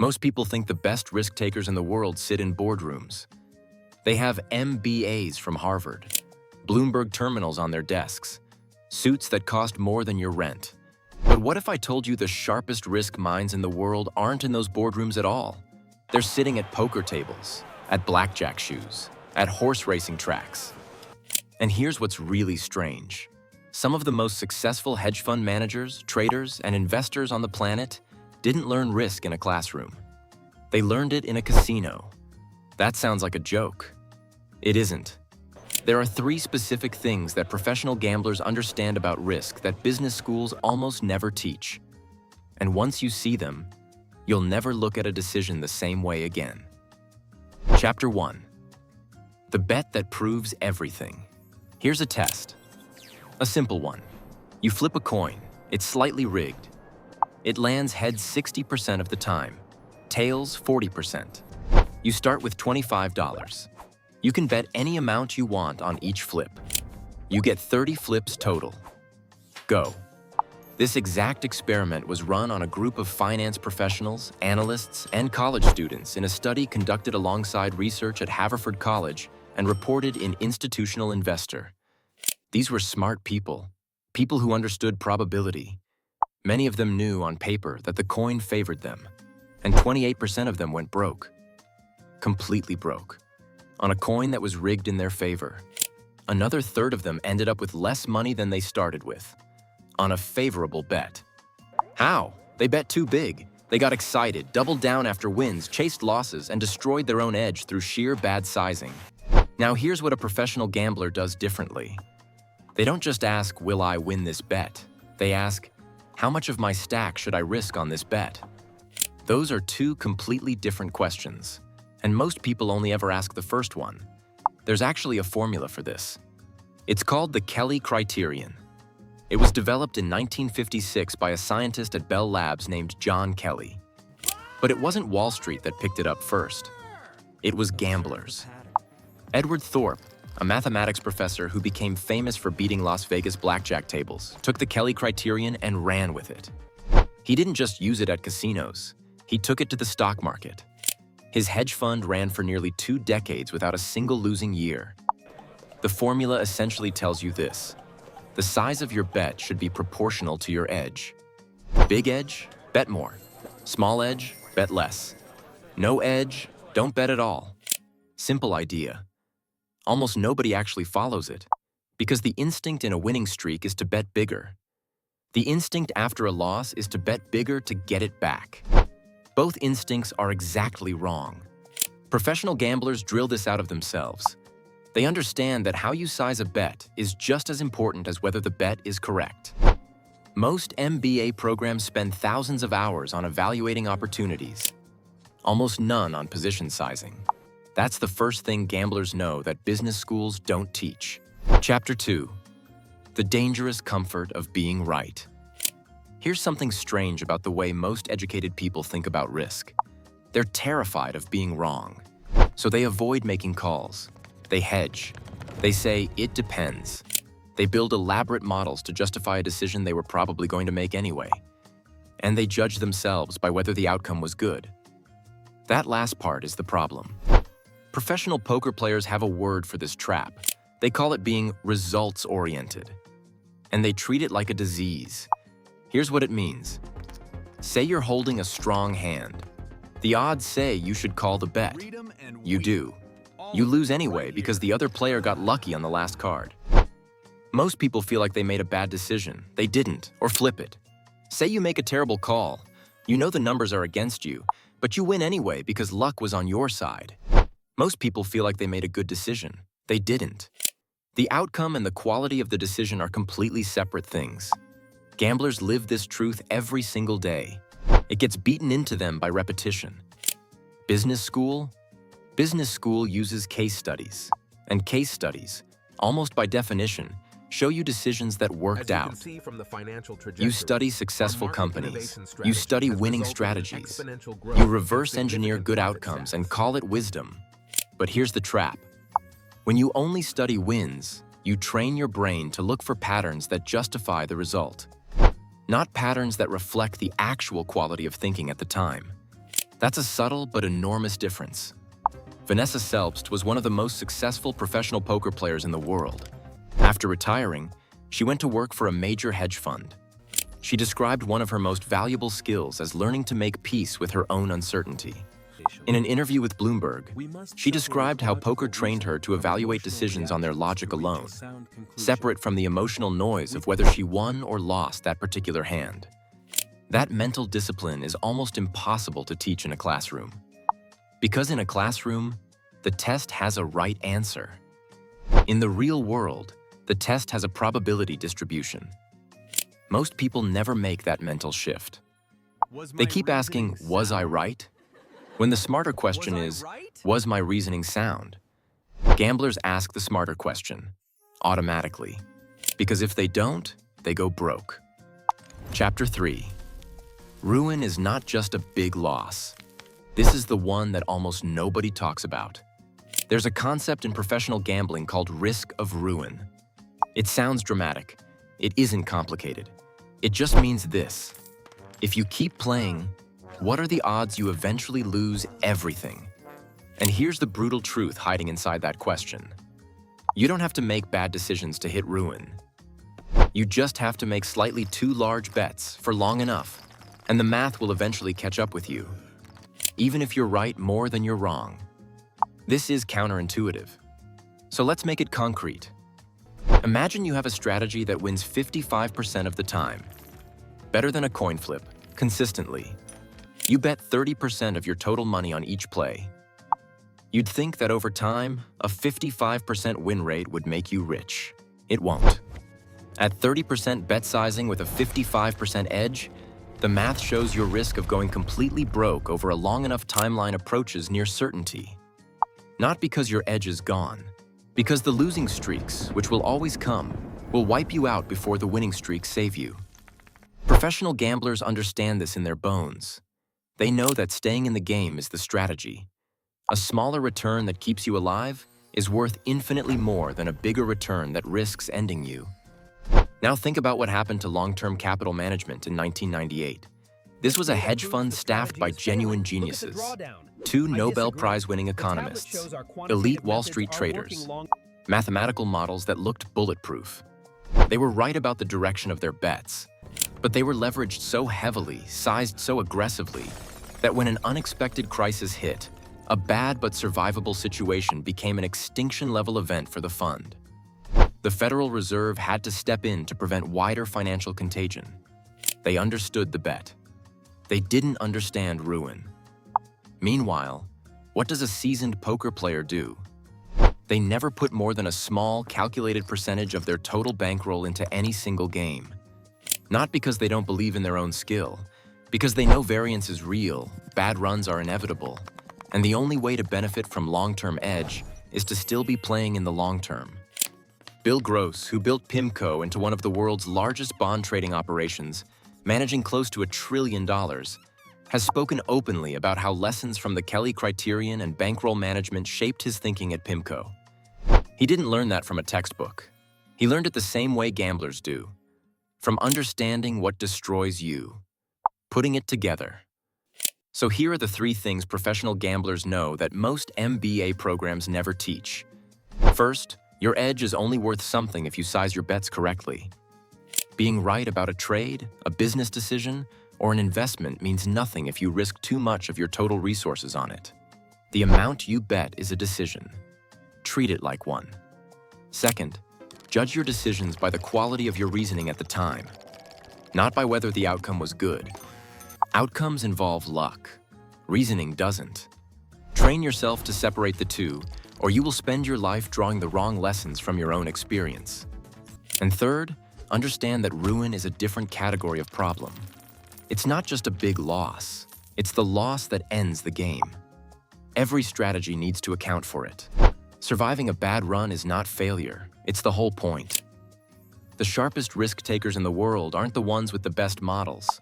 Most people think the best risk takers in the world sit in boardrooms. They have MBAs from Harvard, Bloomberg terminals on their desks, suits that cost more than your rent. But what if I told you the sharpest risk minds in the world aren't in those boardrooms at all? They're sitting at poker tables, at blackjack shoes, at horse racing tracks. And here's what's really strange. Some of the most successful hedge fund managers, traders, and investors on the planet didn't learn risk in a classroom. They learned it in a casino. That sounds like a joke. It isn't. There are 3 specific things that professional gamblers understand about risk that business schools almost never teach. And once you see them, you'll never look at a decision the same way again. Chapter 1. The bet that proves everything. Here's a test. A simple one. You flip a coin. It's slightly rigged. It lands heads 60% of the time, tails 40%. You start with $25. You can bet any amount you want on each flip. You get 30 flips total. Go. This exact experiment was run on a group of finance professionals, analysts, and college students in a study conducted alongside research at Haverford College and reported in Institutional Investor. These were smart people who understood probability. Many of them knew on paper that the coin favored them, and 28% of them went broke. Completely broke. On a coin that was rigged in their favor. Another third of them ended up with less money than they started with, on a favorable bet. How? They bet too big. They got excited, doubled down after wins, chased losses, and destroyed their own edge through sheer bad sizing. Now here's what a professional gambler does differently. They don't just ask, will I win this bet? They ask, how much of my stack should I risk on this bet? Those are 2 completely different questions. And most people only ever ask the first one. There's actually a formula for this. It's called the Kelly criterion. It was developed in 1956 by a scientist at Bell Labs named John Kelly. But it wasn't Wall Street that picked it up first. It was gamblers. Edward Thorpe, a mathematics professor who became famous for beating Las Vegas blackjack tables, took the Kelly criterion and ran with it. He didn't just use it at casinos. He took it to the stock market. His hedge fund ran for nearly 2 decades without a single losing year. The formula essentially tells you this. The size of your bet should be proportional to your edge. Big edge, bet more. Small edge, bet less. No edge, don't bet at all. Simple idea. Almost nobody actually follows it, because the instinct in a winning streak is to bet bigger. The instinct after a loss is to bet bigger to get it back. Both instincts are exactly wrong. Professional gamblers drill this out of themselves. They understand that how you size a bet is just as important as whether the bet is correct. Most MBA programs spend thousands of hours on evaluating opportunities, almost none on position sizing. That's the first thing gamblers know that business schools don't teach. Chapter 2. The dangerous comfort of being right. Here's something strange about the way most educated people think about risk. They're terrified of being wrong, so they avoid making calls. They hedge. They say, it depends. They build elaborate models to justify a decision they were probably going to make anyway. And they judge themselves by whether the outcome was good. That last part is the problem. Professional poker players have a word for this trap. They call it being results-oriented. And they treat it like a disease. Here's what it means. Say you're holding a strong hand. The odds say you should call the bet. You do. You lose anyway because the other player got lucky on the last card. Most people feel like they made a bad decision. They didn't, or flip it. Say you make a terrible call. You know the numbers are against you, but you win anyway because luck was on your side. Most people feel like they made a good decision. They didn't. The outcome and the quality of the decision are completely separate things. Gamblers live this truth every single day. It gets beaten into them by repetition. Business school? Business school uses case studies. And case studies, almost by definition, show you decisions that worked out. You study successful companies. You study winning strategies. You reverse engineer good outcomes and call it wisdom. But here's the trap. When you only study wins, you train your brain to look for patterns that justify the result, not patterns that reflect the actual quality of thinking at the time. That's a subtle but enormous difference. Vanessa Selbst was one of the most successful professional poker players in the world. After retiring, she went to work for a major hedge fund. She described one of her most valuable skills as learning to make peace with her own uncertainty. In an interview with Bloomberg, she described how poker trained her to evaluate decisions on their logic alone, separate from the emotional noise of whether she won or lost that particular hand. That mental discipline is almost impossible to teach in a classroom. Because in a classroom, the test has a right answer. In the real world, the test has a probability distribution. Most people never make that mental shift. They keep asking, was I right? When the smarter question is, was my reasoning sound? Gamblers ask the smarter question, automatically. Because if they don't, they go broke. Chapter 3. Ruin is not just a big loss. This is the one that almost nobody talks about. There's a concept in professional gambling called risk of ruin. It sounds dramatic. It isn't complicated. It just means this. If you keep playing, what are the odds you eventually lose everything? And here's the brutal truth hiding inside that question. You don't have to make bad decisions to hit ruin. You just have to make slightly too large bets for long enough, and the math will eventually catch up with you, even if you're right more than you're wrong. This is counterintuitive. So let's make it concrete. Imagine you have a strategy that wins 55% of the time, better than a coin flip, consistently. You bet 30% of your total money on each play. You'd think that over time, a 55% win rate would make you rich. It won't. At 30% bet sizing with a 55% edge, the math shows your risk of going completely broke over a long enough timeline approaches near certainty. Not because your edge is gone, because the losing streaks, which will always come, will wipe you out before the winning streaks save you. Professional gamblers understand this in their bones. They know that staying in the game is the strategy. A smaller return that keeps you alive is worth infinitely more than a bigger return that risks ending you. Now think about what happened to long-term capital management in 1998. This was a hedge fund staffed by genuine geniuses, two Nobel Prize-winning economists, elite Wall Street traders, mathematical models that looked bulletproof. They were right about the direction of their bets, but they were leveraged so heavily, sized so aggressively, that when an unexpected crisis hit, a bad but survivable situation became an extinction-level event for the fund. The Federal Reserve had to step in to prevent wider financial contagion. They understood the bet. They didn't understand ruin. Meanwhile, what does a seasoned poker player do? They never put more than a small, calculated percentage of their total bankroll into any single game. Not because they don't believe in their own skill, because they know variance is real, bad runs are inevitable, and the only way to benefit from long-term edge is to still be playing in the long term. Bill Gross, who built PIMCO into one of the world's largest bond trading operations, managing close to $1 trillion, has spoken openly about how lessons from the Kelly criterion and bankroll management shaped his thinking at PIMCO. He didn't learn that from a textbook. He learned it the same way gamblers do, from understanding what destroys you, putting it together. So here are the 3 things professional gamblers know that most MBA programs never teach. First, your edge is only worth something if you size your bets correctly. Being right about a trade, a business decision, or an investment means nothing if you risk too much of your total resources on it. The amount you bet is a decision. Treat it like one. Second, judge your decisions by the quality of your reasoning at the time, not by whether the outcome was good. Outcomes involve luck. Reasoning doesn't. Train yourself to separate the two, or you will spend your life drawing the wrong lessons from your own experience. And third, understand that ruin is a different category of problem. It's not just a big loss. It's the loss that ends the game. Every strategy needs to account for it. Surviving a bad run is not failure. It's the whole point. The sharpest risk takers in the world aren't the ones with the best models.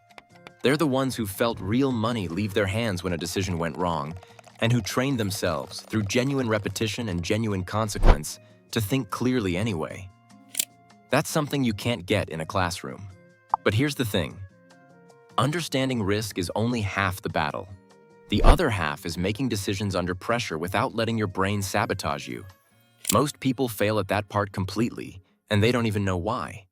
They're the ones who felt real money leave their hands when a decision went wrong, and who trained themselves through genuine repetition and genuine consequence to think clearly anyway. That's something you can't get in a classroom. But here's the thing. Understanding risk is only half the battle. The other half is making decisions under pressure without letting your brain sabotage you. Most people fail at that part completely, and they don't even know why.